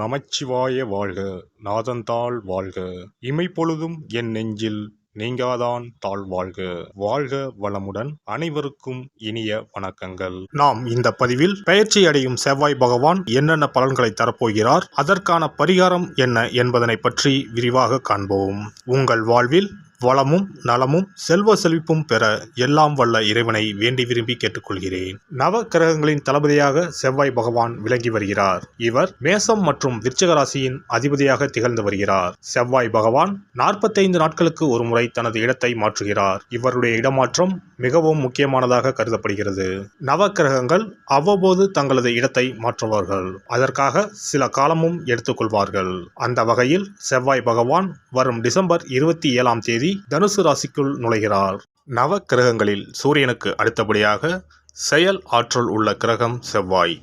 நமச்சிவாய வாழ்க. நாதந்தாள் வாழ்க. இமைப்பொழுதும் என் நெஞ்சில் நீங்காதான் தாழ்வாழ்க. வாழ்க வளமுடன். அனைவருக்கும் இனிய வணக்கங்கள். நாம் இந்த பதிவில் பெயர்ச்சி அடையும் செவ்வாய் பகவான் என்னென்ன பலன்களை தரப்போகிறார், அதற்கான பரிகாரம் என்ன என்பதனை பற்றி விரிவாக காண்போம். உங்கள் வாழ்வில் வளமும் நலமும் செல்வ செழிப்பும் பெற எல்லாம் வல்ல இறைவனை வேண்டி விரும்பி கேட்டுக்கொள்கிறேன். நவ கிரகங்களின் தளபதியாக செவ்வாய் பகவான் விளங்கி வருகிறார். இவர் மேசம் மற்றும் விருச்சிக ராசியின் அதிபதியாக திகழ்ந்து வருகிறார். செவ்வாய் பகவான் 45 நாட்களுக்கு ஒரு முறை தனது இடத்தை மாற்றுகிறார். இவருடைய இடமாற்றம் மிகவும் முக்கியமானதாக கருதப்படுகிறது. நவ கிரகங்கள் அவ்வப்போது தங்களது இடத்தை மாற்றுவார்கள். அதற்காக சில காலமும் எடுத்துக்கொள்வார்கள். அந்த வகையில் செவ்வாய் பகவான் வரும் டிசம்பர் 27ஆம் தேதி தனுசு ராசிக்குள் நுழைகிறார். நவ கிரகங்களில் சூரியனுக்கு அடுத்தபடியாக செயல் ஆற்றல் உள்ள கிரகம் செவ்வாய்.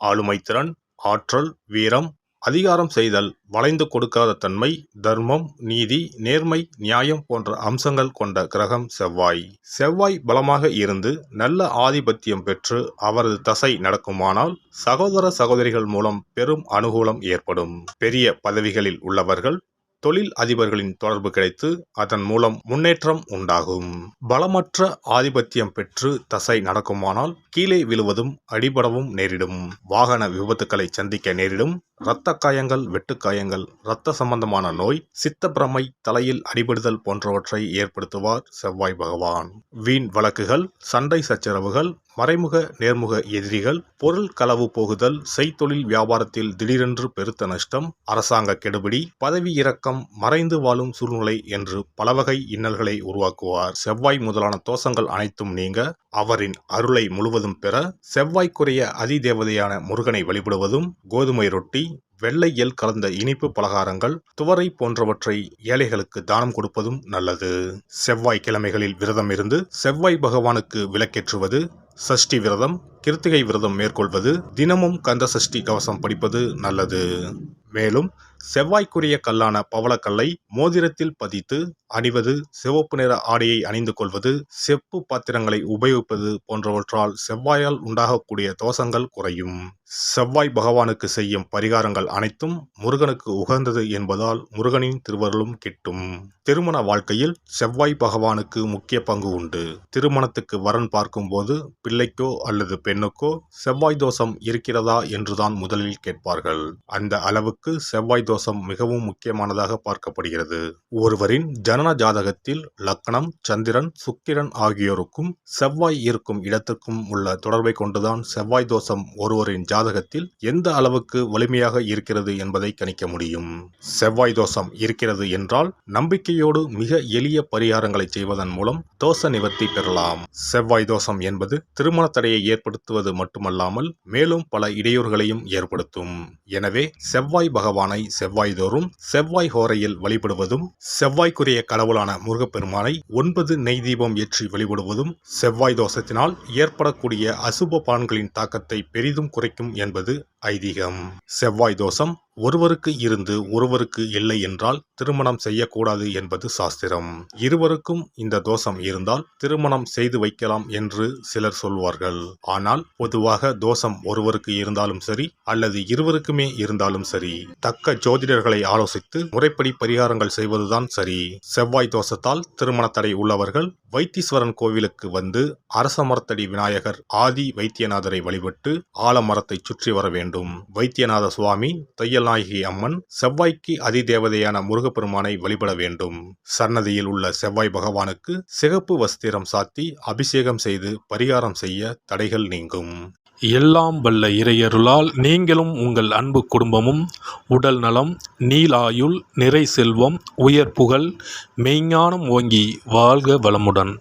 ஆளுமை திறன், ஆற்றல், வீரம், அதிகாரம் செய்தல், வளைந்து கொடுக்காத தன்மை, தர்மம், நீதி, நேர்மை, நியாயம் போன்ற அம்சங்கள் கொண்ட கிரகம் செவ்வாய். செவ்வாய் பலமாக இருந்து நல்ல ஆதிபத்தியம் பெற்று அவரது தசை நடக்குமானால் சகோதர சகோதரிகள் மூலம் பெரும் அனுகூலம் ஏற்படும். பெரிய பதவிகளில் உள்ளவர்கள் தொழில் அதிபர்களின் தொடர்பு கிடைத்து அதன் மூலம் முன்னேற்றம் உண்டாகும். பலமற்ற ஆதிபத்தியம் பெற்று தசை நடக்குமானால் கீழே விழுவதும் அடிபடவும் நேரிடும். வாகன விபத்துக்களை சந்திக்க நேரிடும். இரத்த காயங்கள், வெட்டுக்காயங்கள், இரத்த சம்பந்தமான நோய், சித்தப்பிரமை, தலையில் அடிபடுதல் போன்றவற்றை ஏற்படுத்துவார் செவ்வாய் பகவான். வீண் வழக்குகள், சண்டை சச்சரவுகள், மறைமுக நேர்முக எதிரிகள், பொருள் களவு போகுதல், செய்தொழில் வியாபாரத்தில் திடீரென்று பெருத்த நஷ்டம், அரசாங்க கெடுபிடி, பதவி இறக்கம், மறைந்து வாழும் சூழ்நிலை என்று பலவகை இன்னல்களை உருவாக்குவார். செவ்வாய் முதலான தோஷங்கள் அனைத்தும் நீங்க அவரின் அருளை முழுவதும் பெற செவ்வாய்க்குரிய அதிதேவதையான முருகனை வழிபடுவதும், கோதுமை ரொட்டி, வெள்ளை எள் கலந்த இனிப்பு பலகாரங்கள், துவரை போன்றவற்றை ஏழைகளுக்கு தானம் கொடுப்பதும் நல்லது. செவ்வாய் கிழமைகளில் விரதம் இருந்து செவ்வாய் பகவானுக்கு விளக்கேற்றுவது, சஷ்டி விரதம், கிருத்திகை விரதம் மேற்கொள்வது, தினமும் கந்த சஷ்டி கவசம் படிப்பது நல்லது. மேலும் செவ்வாய்க்குரிய கல்லான பவளக்கல்லை மோதிரத்தில் பதித்து அணிவது, சிவப்பு நிற ஆடையை அணிந்து கொள்வது, செப்பு பாத்திரங்களை உபயோகிப்பது போன்றவற்றால் செவ்வாயால் உண்டாகக்கூடிய தோஷங்கள் குறையும். செவ்வாய் பகவானுக்கு செய்யும் பரிகாரங்கள் அனைத்தும் முருகனுக்கு உகந்தது என்பதால் முருகனின் திருவருளும் கிட்டும். திருமண வாழ்க்கையில் செவ்வாய் பகவானுக்கு முக்கிய பங்கு உண்டு. திருமணத்துக்கு வரன் பார்க்கும்போது பிள்ளைக்கோ அல்லது பெண்ணுக்கோ செவ்வாய் தோஷம் இருக்கிறதா என்றுதான் முதலில் கேட்பார்கள். அந்த அளவுக்கு செவ்வாய் தோஷம் மிகவும் முக்கியமானதாக பார்க்கப்படுகிறது. ஒருவரின் ஜனன ஜாதகத்தில் லக்னம், சந்திரன், சுக்கிரன் ஆகியோருக்கும் செவ்வாய் இருக்கும் இடத்துக்கும் உள்ள தொடர்பை கொண்டுதான் செவ்வாய் தோஷம் ஒருவரின் ஜாதகத்தில் எந்த அளவுக்கு வலிமையாக இருக்கிறது என்பதை கணிக்க முடியும். செவ்வாய் தோஷம் இருக்கிறது என்றால் நம்பிக்கையோடு மிக எளிய பரிகாரங்களை செய்வதன் மூலம் தோஷ நிவர்த்தி பெறலாம். செவ்வாய் தோஷம் என்பது திருமண தடையை ஏற்படுத்துவது மட்டுமல்லாமல் மேலும் பல இடையூறுகளையும் ஏற்படுத்தும். எனவே செவ்வாய் பகவானை செவ்வாய் தோறும் செவ்வாய் ஹோரையில் வழிபடுவதும், செவ்வாய்க்குரிய கடவுளான முருகப்பெருமானை 9 நெய் தீபம் ஏற்றி வழிபடுவதும் செவ்வாய் தோஷத்தினால் ஏற்படக்கூடிய அசுப பலன்களின் தாக்கத்தை பெரிதும் குறைக்கும் என்பது ஐதீகம். செவ்வாய் தோஷம் ஒருவருக்கு இருந்து ஒருவருக்கு இல்லை என்றால் திருமணம் செய்யக்கூடாது என்பது சாஸ்திரம். இருவருக்கும் இந்த தோஷம் இருந்தால் திருமணம் செய்து வைக்கலாம் என்று சிலர் சொல்வார்கள். ஆனால் பொதுவாக தோஷம் ஒருவருக்கு இருந்தாலும் சரி அல்லது இருவருக்குமே இருந்தாலும் சரி, தக்க ஜோதிடர்களை ஆலோசித்து முறைப்படி பரிகாரங்கள் செய்வதுதான் சரி. செவ்வாய் தோஷத்தால் திருமண தடை உள்ளவர்கள் வைத்தீஸ்வரன் கோவிலுக்கு வந்து அரசமரத்தடி விநாயகர் ஆதி வைத்தியநாதரை வழிபட்டு ஆலமரத்தை சுற்றி வர வேண்டும். வைத்தியநாத சுவாமி, தையல்நாயகி அம்மன், செவ்வாய்க்கு அதிதேவதையான முருகப்பெருமானை வழிபட வேண்டும். சன்னதியில் உள்ள செவ்வாய் பகவானுக்கு சிகப்பு வஸ்திரம் சாத்தி அபிஷேகம் செய்து பரிகாரம் செய்ய தடைகள் நீங்கும். எல்லாம் வல்ல இறையருளால் நீங்களும் உங்கள் அன்பு குடும்பமும் உடல் நலம், நீளாயுள், நிறை செல்வம், உயர் புகழ், மெய்ஞானம் ஓங்கி வாழ்க வளமுடன்.